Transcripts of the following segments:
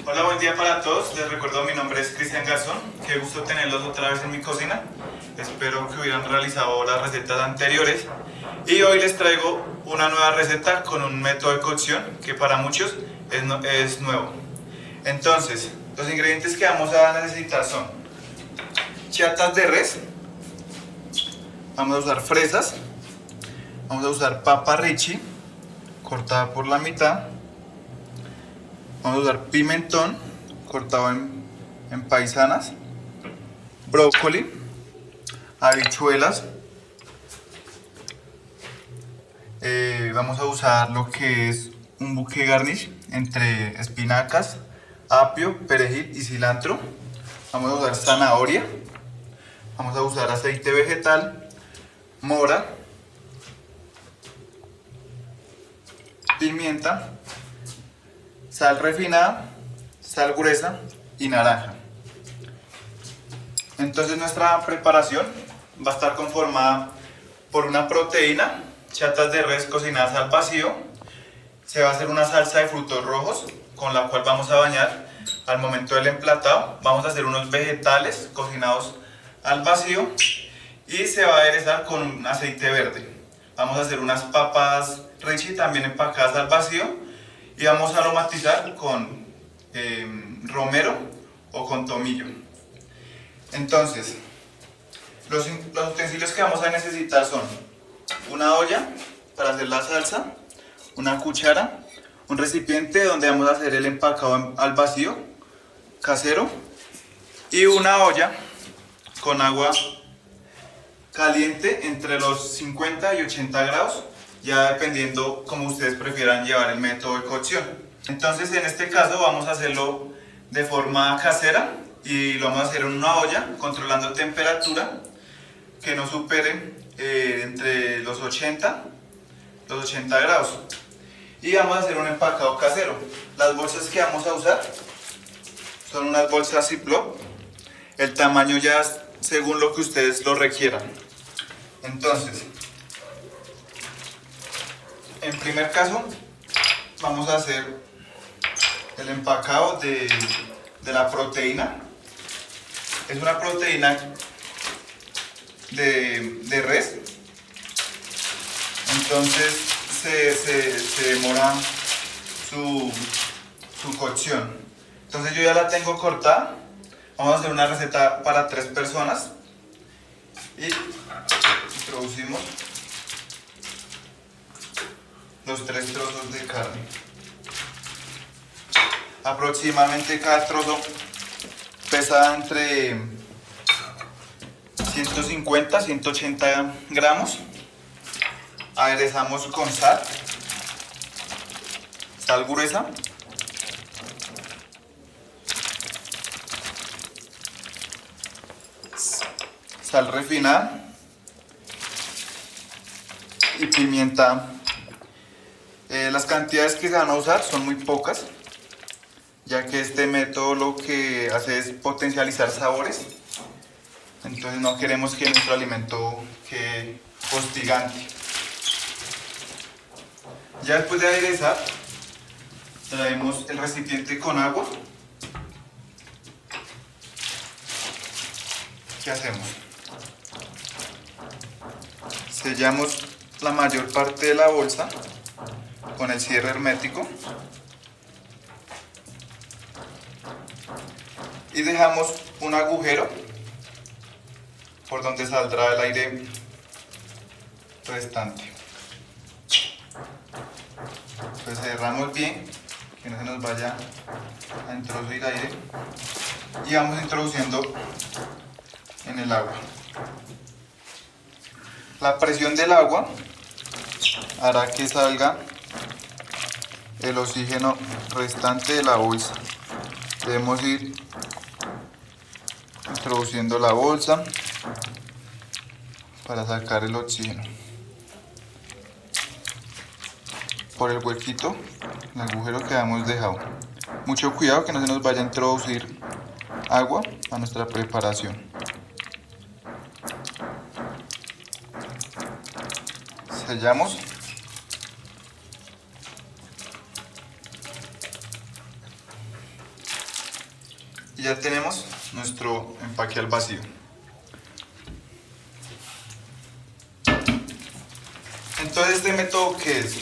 Hola, buen día para todos. Les recuerdo, mi nombre es Cristian Garzón. Qué gusto tenerlos otra vez en mi cocina. Espero que hubieran realizado las recetas anteriores. Y hoy les traigo una nueva receta con un método de cocción que para muchos es nuevo. Entonces, los ingredientes que vamos a necesitar son chatas de res, vamos a usar fresas, vamos a usar papa Richie cortada por la mitad, vamos a usar pimentón cortado en paisanas, brócoli, habichuelas, vamos a usar lo que es un bouquet garnish entre espinacas, apio, perejil y cilantro. Vamos a usar zanahoria, vamos a usar aceite vegetal, mora, pimienta, sal refinada, sal gruesa y naranja. Entonces nuestra preparación va a estar conformada por una proteína, chatas de res cocinadas al vacío. Se va a hacer una salsa de frutos rojos con la cual vamos a bañar al momento del emplatado. Vamos a hacer unos vegetales cocinados al vacío y se va a aderezar con un aceite verde. Vamos a hacer unas papas Richie también empacadas al vacío y vamos a aromatizar con romero o con tomillo. Entonces, los utensilios que vamos a necesitar son una olla para hacer la salsa, una cuchara, un recipiente donde vamos a hacer el empacado al vacío casero y una olla con agua caliente entre los 50 y 80 grados, ya dependiendo como ustedes prefieran llevar el método de cocción. Entonces, en este caso vamos a hacerlo de forma casera y lo vamos a hacer en una olla controlando temperatura que no supere entre los 80 grados. Y vamos a hacer un empacado casero. Las bolsas que vamos a usar son unas bolsas Ziploc. El tamaño ya es según lo que ustedes lo requieran. Entonces, en primer caso, vamos a hacer el empacado de la proteína. Es una proteína de res. Entonces se demora su cocción. Entonces yo ya la tengo cortada. Vamos a hacer una receta para 3 personas. Y introducimos los 3 trozos de carne. Aproximadamente cada trozo pesa entre 150 a 180 gramos. Aderezamos con sal gruesa, sal refinada y pimienta. Las cantidades que se van a usar son muy pocas, ya que este método lo que hace es potencializar sabores. Entonces no queremos que nuestro alimento quede hostigante. Ya después de aderezar, traemos el recipiente con agua. ¿Qué hacemos? Sellamos la mayor parte de la bolsa con el cierre hermético y dejamos un agujero por donde saldrá el aire restante. Pues cerramos bien, que no se nos vaya a introducir aire, y vamos introduciendo en el agua. La presión del agua hará que salga el oxígeno restante de la bolsa. Debemos ir introduciendo la bolsa para sacar el oxígeno por el huequito, el agujero que hemos dejado. Mucho cuidado que no se nos vaya a introducir agua a nuestra preparación. Sellamos. Y ya tenemos nuestro empaque al vacío. Entonces, este método, ¿qué es?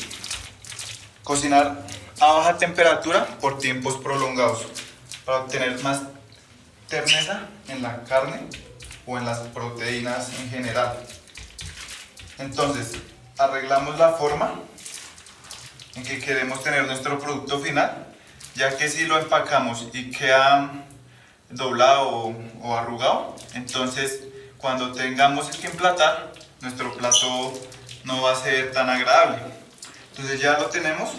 Cocinar a baja temperatura por tiempos prolongados para obtener más terneza en la carne o en las proteínas en general. Entonces, arreglamos la forma en que queremos tener nuestro producto final, ya que si lo empacamos y queda doblado o arrugado, entonces cuando tengamos que emplatar, nuestro plato no va a ser tan agradable. Entonces ya lo tenemos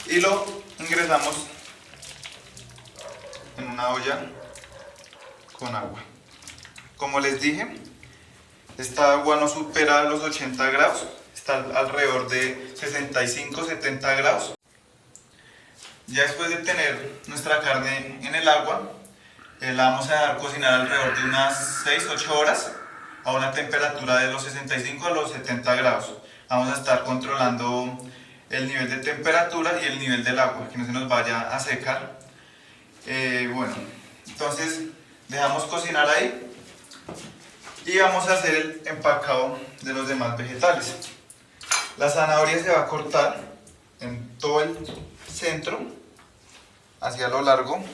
y lo ingresamos en una olla con agua. Como les dije, esta agua no supera los 80 grados, está alrededor de 65-70 grados. Ya después de tener nuestra carne en el agua, la vamos a dejar cocinar alrededor de unas 6-8 horas a una temperatura de los 65 a los 70 grados. Vamos a estar controlando el nivel de temperatura y el nivel del agua, que no se nos vaya a secar. Bueno, entonces dejamos cocinar ahí y vamos a hacer el empacado de los demás vegetales. La zanahoria se va a cortar en todo el centro, hacia lo largo,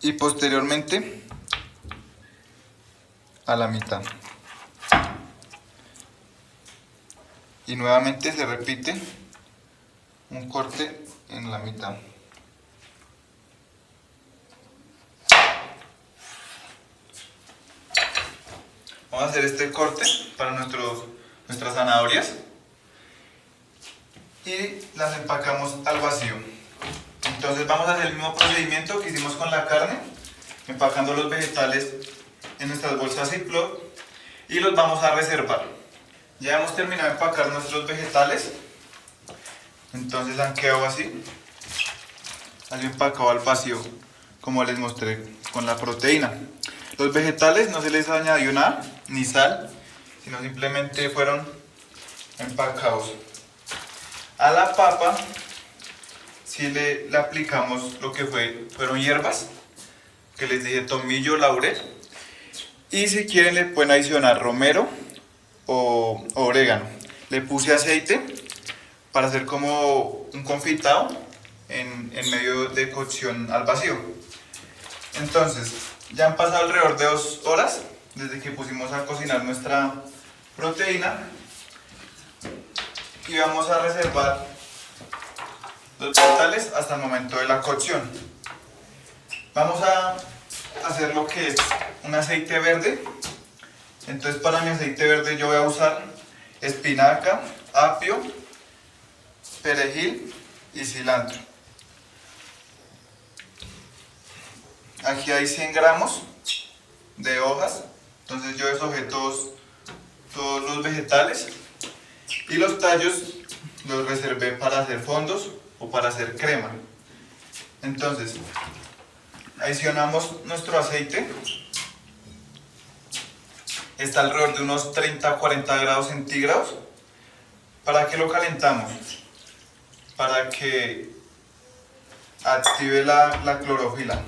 y posteriormente a la mitad. Y nuevamente se repite un corte en la mitad. Vamos a hacer este corte para nuestras zanahorias y las empacamos al vacío. Entonces vamos a hacer el mismo procedimiento que hicimos con la carne, empacando los vegetales en nuestras bolsas Ziploc y los vamos a reservar. Ya hemos terminado de empacar nuestros vegetales, entonces han quedado así empacado al vacío, como les mostré con la proteína. Los vegetales no se les añadió nada, ni sal, sino simplemente fueron empacados. A la papa sí le aplicamos lo que fueron hierbas, que les dije, tomillo, laurel, y si quieren le pueden adicionar romero o orégano. Le puse aceite para hacer como un confitado en medio de cocción al vacío. Entonces, ya han pasado alrededor de 2 horas desde que pusimos a cocinar nuestra proteína y vamos a reservar los vegetales hasta el momento de la cocción. Vamos a hacer lo que es un aceite verde. Entonces, para mi aceite verde yo voy a usar espinaca, apio, perejil y cilantro. Aquí hay 100 gramos de hojas, entonces yo deshojé todos los vegetales y los tallos los reservé para hacer fondos o para hacer crema. Entonces, adicionamos nuestro aceite, está alrededor de unos 30-40 grados centígrados. ¿Para qué lo calentamos? Para que active la clorofila.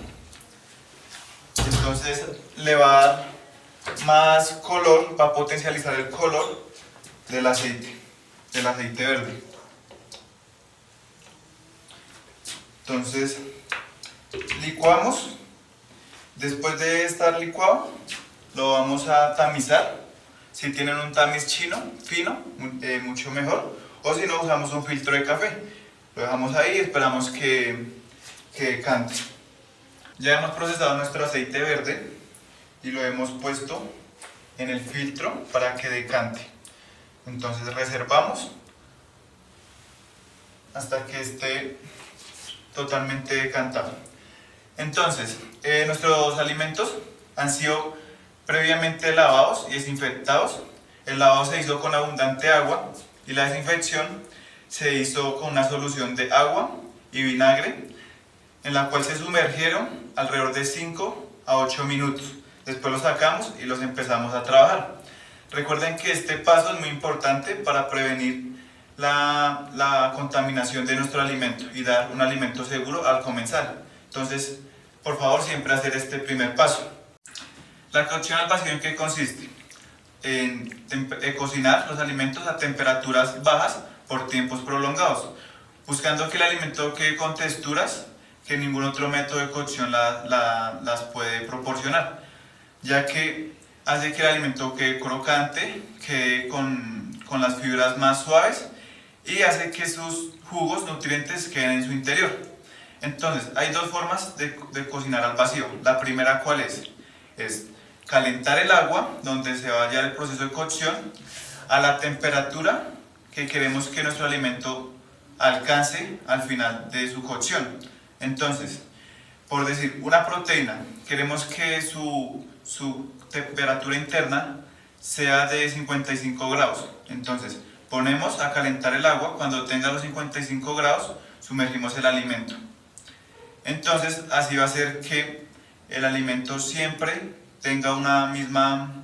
Entonces le va a dar más color, va a potencializar el color del aceite verde. Entonces licuamos. Después de estar licuado, lo vamos a tamizar. Si tienen un tamiz chino, fino, mucho mejor. O si no, usamos un filtro de café. Lo dejamos ahí y esperamos que decante. Ya hemos procesado nuestro aceite verde y lo hemos puesto en el filtro para que decante. Entonces reservamos hasta que esté totalmente decantado. Entonces, nuestros alimentos han sido previamente lavados y desinfectados. El lavado se hizo con abundante agua y la desinfección se hizo con una solución de agua y vinagre, en la cual se sumergieron alrededor de 5 a 8 minutos. Después los sacamos y los empezamos a trabajar. Recuerden que este paso es muy importante para prevenir la contaminación de nuestro alimento y dar un alimento seguro al comenzar. Entonces, por favor, siempre hacer este primer paso. La cocción al vacío, ¿en qué consiste? En cocinar los alimentos a temperaturas bajas por tiempos prolongados, buscando que el alimento quede con texturas que ningún otro método de cocción las puede proporcionar, ya que hace que el alimento quede crocante, quede con las fibras más suaves y hace que sus jugos, nutrientes queden en su interior. Entonces, hay dos formas de cocinar al vacío. La primera, ¿cuál es? Es calentar el agua, donde se vaya el proceso de cocción, a la temperatura que queremos que nuestro alimento alcance al final de su cocción. Entonces, por decir, una proteína, queremos que su temperatura interna sea de 55 grados. Entonces, ponemos a calentar el agua, cuando tenga los 55 grados, sumergimos el alimento. Entonces, así va a ser que el alimento siempre tenga una misma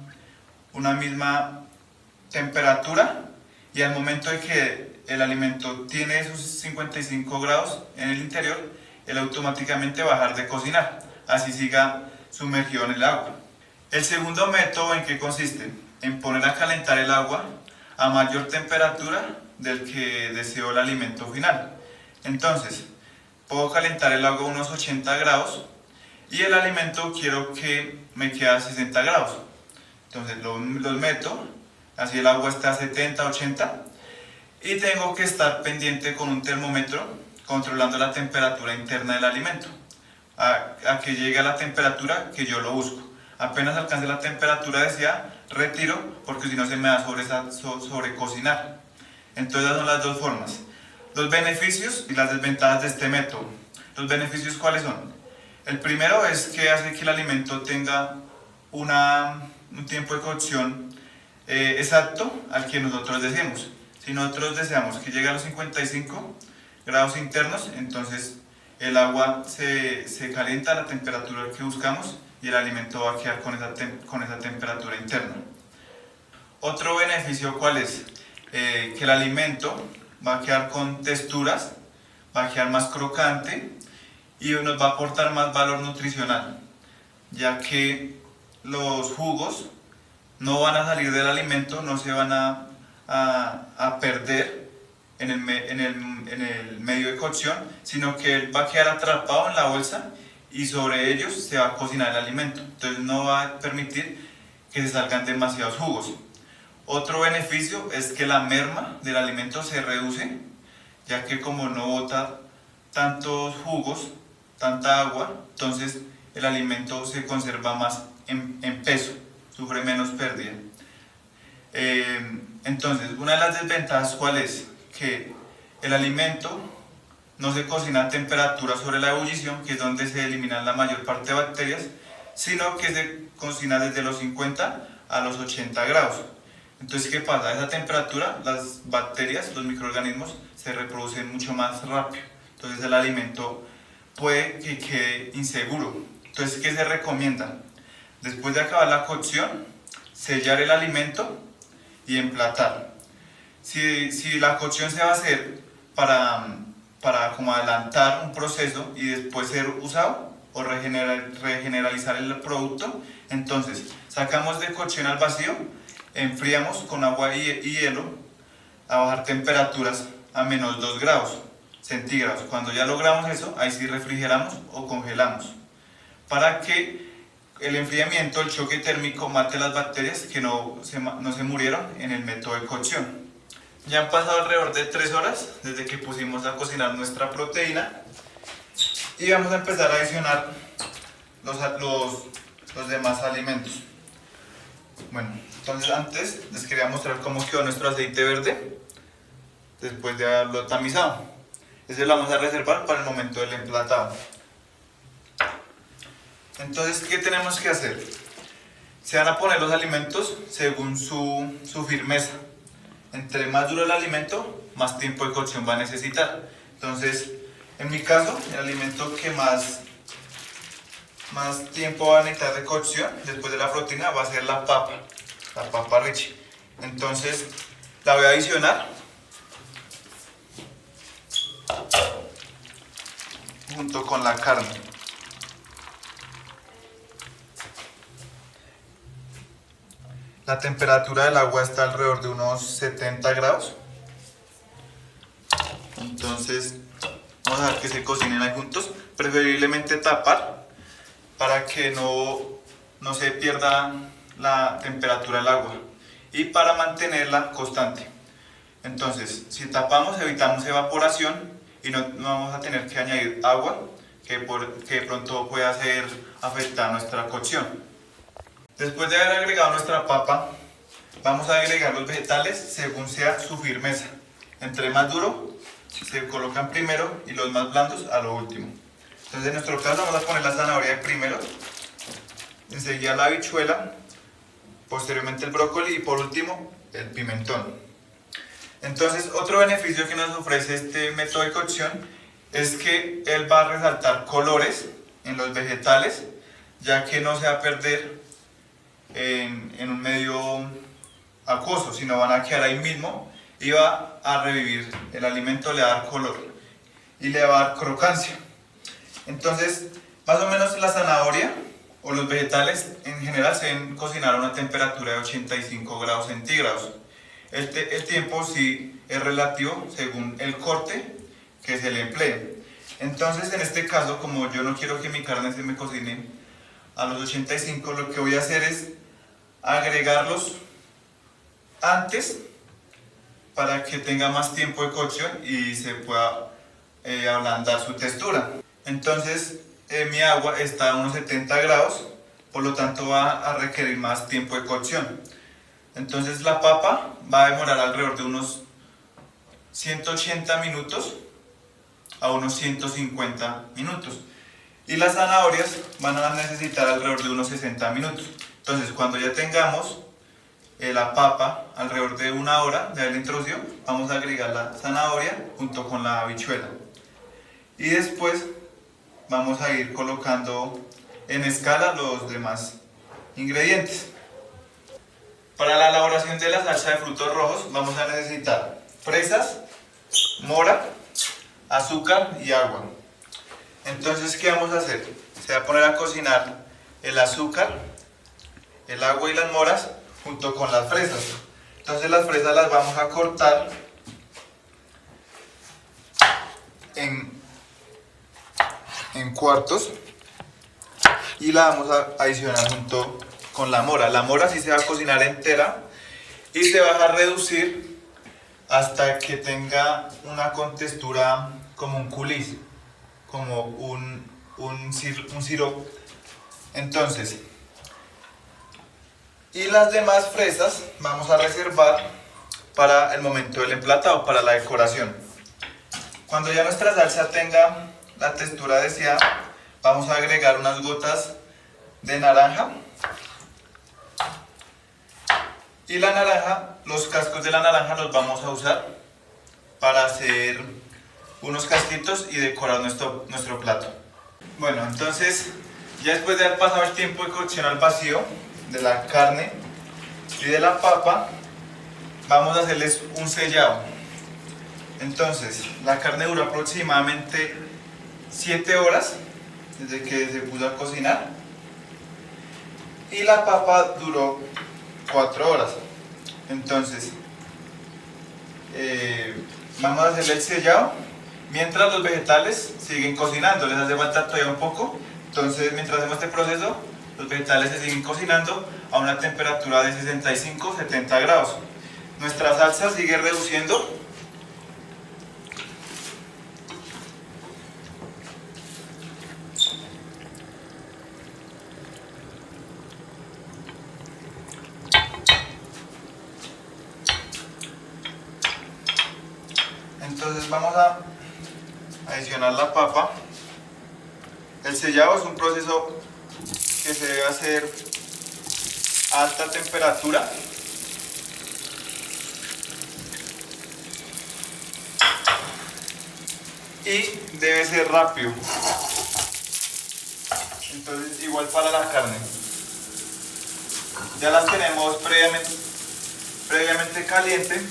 temperatura, y al momento de que el alimento tiene esos 55 grados en el interior, él automáticamente va a dejar de cocinar, así siga sumergido en el agua. El segundo método, ¿en qué consiste? En poner a calentar el agua a mayor temperatura del que deseo el alimento final. Entonces, puedo calentar el agua a unos 80 grados y el alimento quiero que me quede a 60 grados. Entonces los meto, así el agua está a 70, 80, y tengo que estar pendiente con un termómetro controlando la temperatura interna del alimento, a que llegue a la temperatura que yo lo busco. Apenas alcance la temperatura deseada, retiro, porque si no se me va a sobrecocinar. Entonces esas son las dos formas. Los beneficios y las desventajas de este método. ¿Los beneficios cuáles son? El primero es que hace que el alimento tenga un tiempo de cocción exacto al que nosotros deseemos. Si nosotros deseamos que llegue a los 55 grados internos, entonces el agua se calienta a la temperatura que buscamos y el alimento va a quedar con esa temperatura interna. Otro beneficio, ¿cuál es? Que el alimento va a quedar con texturas, va a quedar más crocante y nos va a aportar más valor nutricional, ya que los jugos no van a salir del alimento, no se van a perder en el medio de cocción, sino que él va a quedar atrapado en la bolsa y sobre ellos se va a cocinar el alimento. Entonces no va a permitir que se salgan demasiados jugos. Otro beneficio es que la merma del alimento se reduce, ya que como no bota tantos jugos, tanta agua, entonces el alimento se conserva más en peso, sufre menos pérdida. Entonces, una de las desventajas, ¿cuál es? Que el alimento no se cocina a temperatura sobre la ebullición, que es donde se eliminan la mayor parte de bacterias, sino que se cocina desde los 50 a los 80 grados. Entonces, ¿qué pasa? A esa temperatura las bacterias, los microorganismos, se reproducen mucho más rápido. Entonces el alimento puede que quede inseguro. Entonces, ¿qué se recomienda? Después de acabar la cocción, sellar el alimento y emplatar. Si la cocción se va a hacer para como adelantar un proceso y después ser usado o regeneralizar el producto, entonces sacamos de cocción al vacío, enfriamos con agua y hielo a bajar temperaturas a menos 2 grados centígrados. Cuando ya logramos eso, ahí sí refrigeramos o congelamos, para que el enfriamiento, el choque térmico, mate las bacterias que no se murieron en el método de cocción. Ya han pasado alrededor de 3 horas desde que pusimos a cocinar nuestra proteína y vamos a empezar a adicionar los demás alimentos. Bueno, entonces antes les quería mostrar cómo quedó nuestro aceite verde después de haberlo tamizado. Ese lo vamos a reservar para el momento del emplatado. Entonces, ¿qué tenemos que hacer? Se van a poner los alimentos según su firmeza. Entre más duro el alimento, más tiempo de cocción va a necesitar. Entonces, en mi caso, el alimento que más tiempo va a necesitar de cocción después de la proteína va a ser la papa Richie. Entonces, la voy a adicionar junto con la carne. La temperatura del agua está alrededor de unos 70 grados. Entonces vamos a dejar que se cocinen ahí juntos. Preferiblemente tapar para que no se pierda la temperatura del agua y para mantenerla constante. Entonces, si tapamos, evitamos evaporación y no vamos a tener que añadir agua que pronto puede afectar nuestra cocción. Después de haber agregado nuestra papa, vamos a agregar los vegetales según sea su firmeza. Entre más duro se colocan primero y los más blandos a lo último. Entonces en nuestro caso vamos a poner la zanahoria primero, enseguida la habichuela, posteriormente el brócoli y por último el pimentón. Entonces otro beneficio que nos ofrece este método de cocción es que él va a resaltar colores en los vegetales, ya que no se va a perder en un medio acuoso, sino van a quedar ahí mismo y va a revivir el alimento, le va a dar color y le va a dar crocancia. Entonces, más o menos la zanahoria o los vegetales en general se deben cocinar a una temperatura de 85 grados centígrados. El tiempo sí es relativo según el corte que se le emplee. Entonces, en este caso, como yo no quiero que mi carne se me cocine a los 85, lo que voy a hacer es agregarlos antes para que tenga más tiempo de cocción y se pueda ablandar su textura. Entonces mi agua está a unos 70 grados, por lo tanto va a requerir más tiempo de cocción. Entonces la papa va a demorar alrededor de unos 180 minutos a unos 150 minutos. Y las zanahorias van a necesitar alrededor de unos 60 minutos. Entonces cuando ya tengamos la papa alrededor de una hora de haberla introducido, vamos a agregar la zanahoria junto con la habichuela. Y después vamos a ir colocando en escala los demás ingredientes. Para la elaboración de la salsa de frutos rojos vamos a necesitar fresas, mora, azúcar y agua. Entonces, ¿qué vamos a hacer? Se va a poner a cocinar el azúcar, el agua y las moras junto con las fresas. Entonces las fresas las vamos a cortar en cuartos y la vamos a adicionar junto con la mora. La mora sí se va a cocinar entera y se va a reducir hasta que tenga una contextura como un coulis, como un sirope. Entonces, y las demás fresas vamos a reservar para el momento del emplatado, para la decoración. Cuando ya nuestra salsa tenga la textura deseada, vamos a agregar unas gotas de naranja. Y la naranja, los cascos de la naranja los vamos a usar para hacer unos casquitos y decorar nuestro plato. Bueno, entonces ya después de haber pasado el tiempo de cocción al vacío de la carne y de la papa, vamos a hacerles un sellado. Entonces la carne duró aproximadamente 7 horas desde que se puso a cocinar y la papa duró 4 horas. Entonces vamos a hacerle el sellado mientras los vegetales siguen cocinando. Les hace falta todavía un poco. Entonces mientras hacemos este proceso, los vegetales se siguen cocinando a una temperatura de 65-70 grados. Nuestra salsa sigue reduciendo. Entonces vamos a adicionar la papa. El sellado es un proceso que se debe hacer a alta temperatura y debe ser rápido. Entonces igual para la carne. Ya las tenemos previamente caliente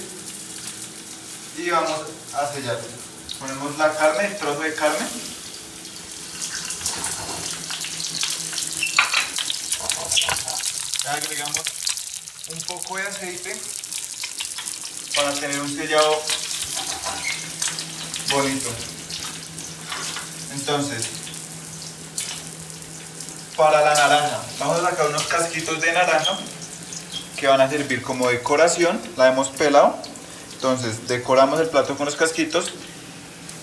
y vamos a sellar. Ponemos la carne, el trozo de carne Agregamos un poco de aceite para tener un sellado bonito. Entonces, para la naranja, vamos a sacar unos casquitos de naranja que van a servir como decoración. La hemos pelado, entonces decoramos el plato con los casquitos.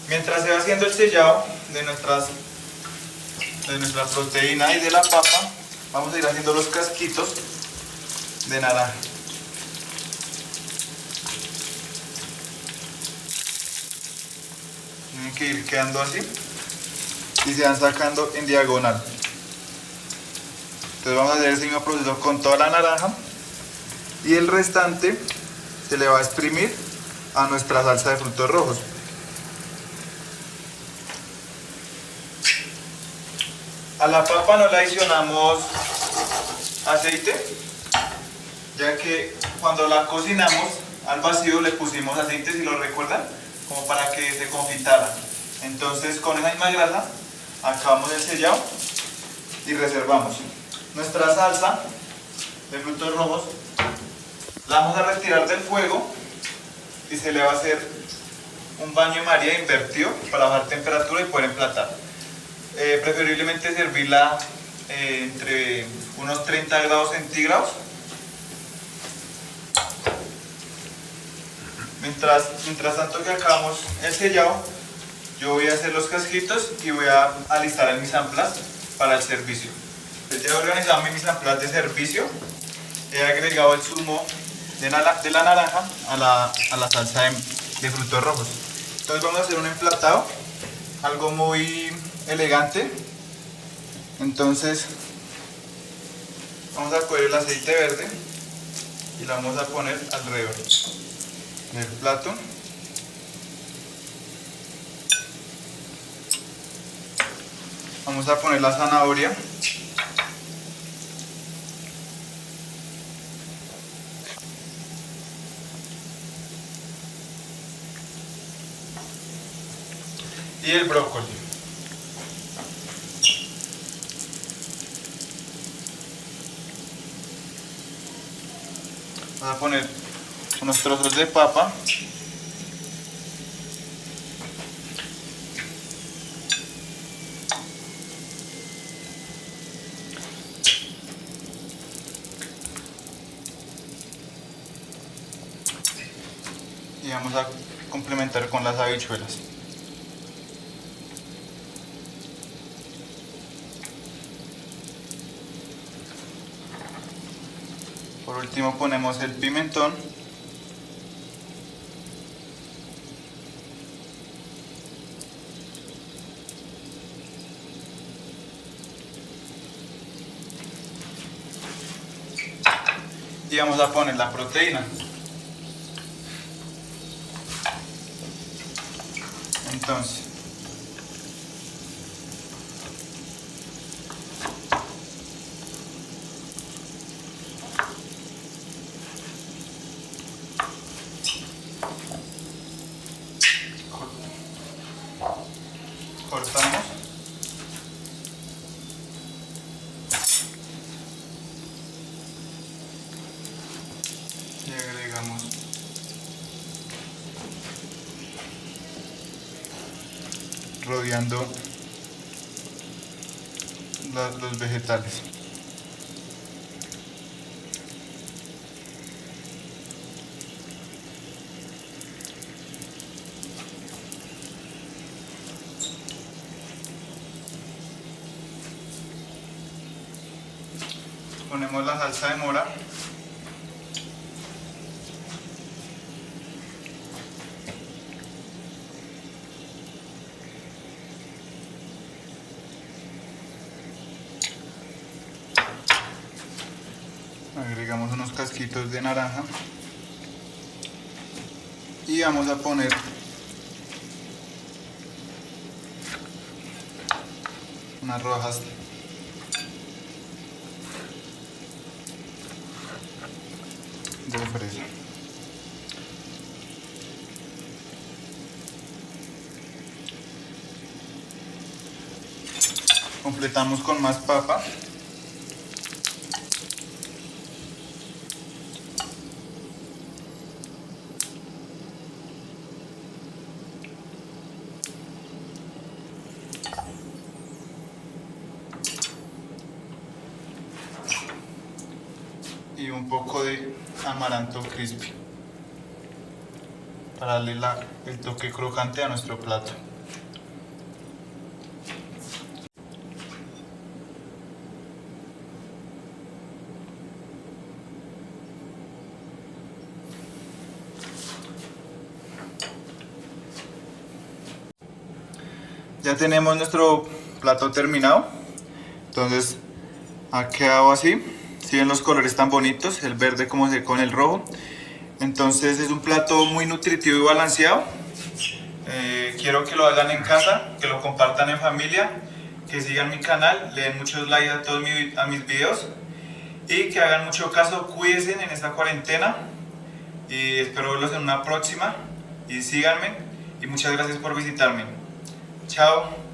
Mientras se va haciendo el sellado de nuestra proteína y de la papa, vamos a ir haciendo los casquitos de naranja. Tienen que ir quedando así y se van sacando en diagonal. Entonces vamos a hacer ese mismo proceso con toda la naranja y el restante se le va a exprimir a nuestra salsa de frutos rojos. A la papa no le adicionamos aceite, ya que cuando la cocinamos al vacío le pusimos aceite, si lo recuerdan, como para que se confitara. Entonces con esa misma grasa acabamos el sellado y reservamos. Nuestra salsa de frutos rojos la vamos a retirar del fuego y se le va a hacer un baño María invertido para bajar temperatura y poder emplatar. Preferiblemente servirla entre unos 30 grados centígrados. Mientras tanto que acabamos el sellado, yo voy a hacer los casquitos y voy a alistar el mise en place para el servicio. Ya he organizado mi mise en place de servicio. He agregado el zumo de la naranja a la salsa de frutos rojos. Entonces vamos a hacer un emplatado, algo muy elegante. Entonces vamos a coger el aceite verde y lo vamos a poner alrededor del plato. Vamos a poner la zanahoria. Y el brócoli. Vamos a poner unos trozos de papa. Y vamos a complementar con las habichuelas. Por último ponemos el pimentón. Y vamos a poner la proteína. Entonces, cortamos y agregamos rodeando los vegetales. Ponemos la salsa de mora. Agregamos unos casquitos de naranja y vamos a poner unas rodajas de fresa. Completamos con más papa. un poco de amaranto crispy para darle el toque crocante a nuestro plato. Ya tenemos nuestro plato terminado, entonces ha quedado así. Si ven los colores tan bonitos, el verde como se con el rojo, entonces es un plato muy nutritivo y balanceado. Quiero que lo hagan en casa, que lo compartan en familia, que sigan mi canal, le den muchos likes a todos mis videos y que hagan mucho caso, cuídense en esta cuarentena y espero verlos en una próxima y síganme y muchas gracias por visitarme. Chao.